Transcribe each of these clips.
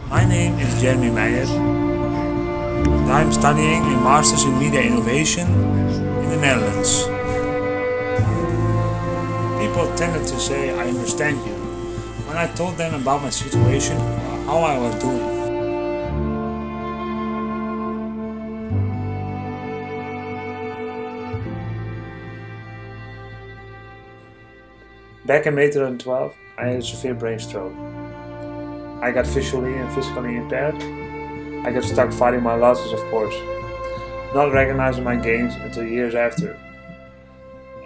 My name is Jeremy Meijer and I'm studying a Masters in Media Innovation in the Netherlands. People tended to say I understand you when I told them about my situation or how I was doing. Back in May 2012, I had a severe brain stroke. I got visually and physically impaired. I got stuck fighting my losses, of course, not recognizing my gains until years after.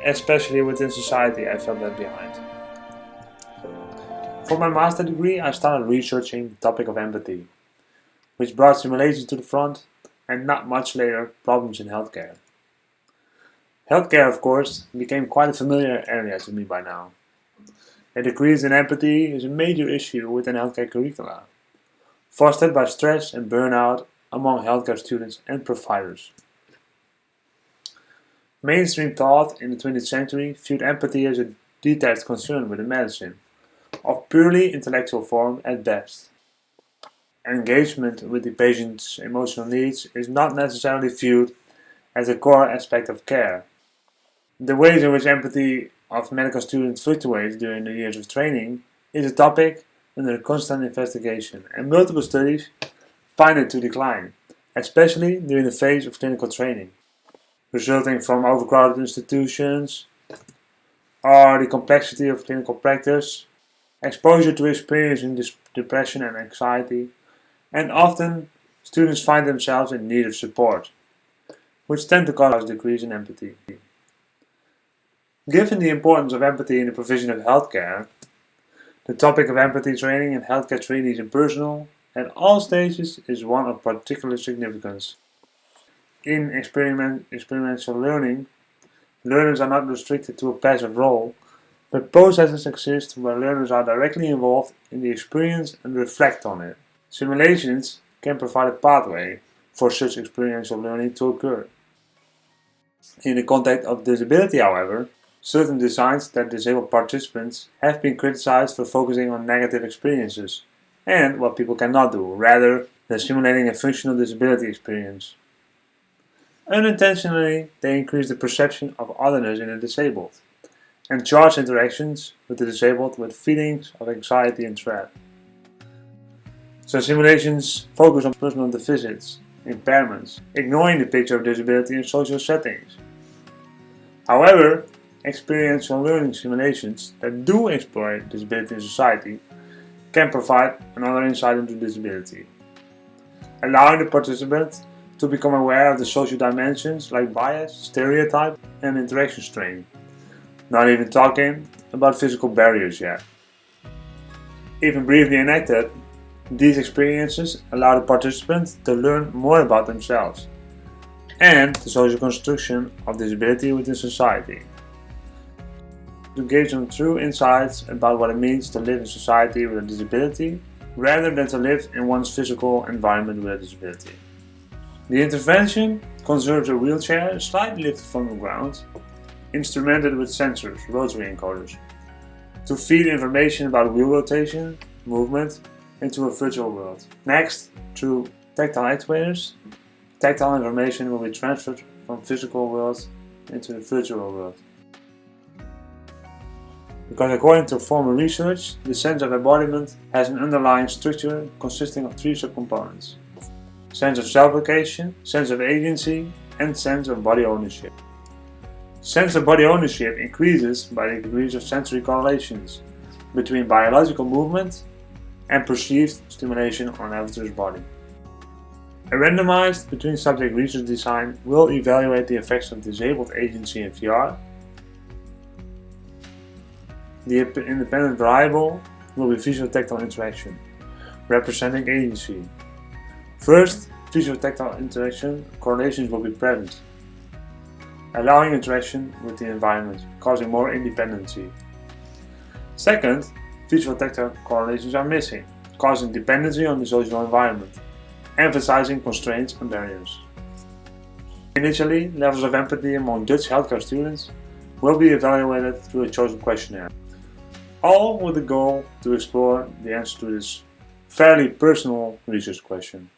Especially within society, I felt left behind. For my master degree, I started researching the topic of empathy, which brought simulation to the front, and not much later, problems in healthcare. Healthcare, of course, became quite a familiar area to me by now. A decrease in empathy is a major issue within healthcare curricula, fostered by stress and burnout among healthcare students and providers. Mainstream thought in the 20th century viewed empathy as a detached concern within medicine, of purely intellectual form at best. Engagement with the patient's emotional needs is not necessarily viewed as a core aspect of care. The ways in which empathy of medical students fluctuates during the years of training is a topic under constant investigation, and multiple studies find it to decline, especially during the phase of clinical training, resulting from overcrowded institutions or the complexity of clinical practice, exposure to experiencing depression and anxiety, and often students find themselves in need of support, which tend to cause a decrease in empathy. Given the importance of empathy in the provision of healthcare, the topic of empathy training in healthcare trainees and personnel at all stages is one of particular significance. In experiential learning, learners are not restricted to a passive role, but processes exist where learners are directly involved in the experience and reflect on it. Simulations can provide a pathway for such experiential learning to occur. In the context of disability, however, certain designs that disable participants have been criticized for focusing on negative experiences and what people cannot do, rather than simulating a functional disability experience. Unintentionally, they increase the perception of otherness in the disabled and charge interactions with the disabled with feelings of anxiety and threat. So simulations focus on personal deficits, impairments, ignoring the picture of disability in social settings. However, experiential learning simulations that do explore disability in society can provide another insight into disability, allowing the participant to become aware of the social dimensions like bias, stereotype, and interaction strain, not even talking about physical barriers yet. Even briefly enacted, these experiences allow the participant to learn more about themselves and the social construction of disability within society, to gain some true insights about what it means to live in society with a disability rather than to live in one's physical environment with a disability. The intervention conserves a wheelchair slightly lifted from the ground, instrumented with sensors, rotary encoders, to feed information about wheel rotation, movement, into a virtual world. Next, through tactile actuators, tactile information will be transferred from physical world into the virtual world. Because according to former research, the sense of embodiment has an underlying structure consisting of three subcomponents: sense of self-location, sense of agency, and sense of body ownership. Sense of body ownership increases by the degrees of sensory correlations between biological movement and perceived stimulation on an avatar's body. A randomized between-subject research design will evaluate the effects of disabled agency in VR. The independent variable will be visual-tactile interaction, representing agency. First, visual-tactile interaction correlations will be present, allowing interaction with the environment, causing more independency. Second, visual-tactile correlations are missing, causing dependency on the social environment, emphasizing constraints and barriers. Initially, levels of empathy among Dutch healthcare students will be evaluated through a chosen questionnaire, all with the goal to explore the answer to this fairly personal research question.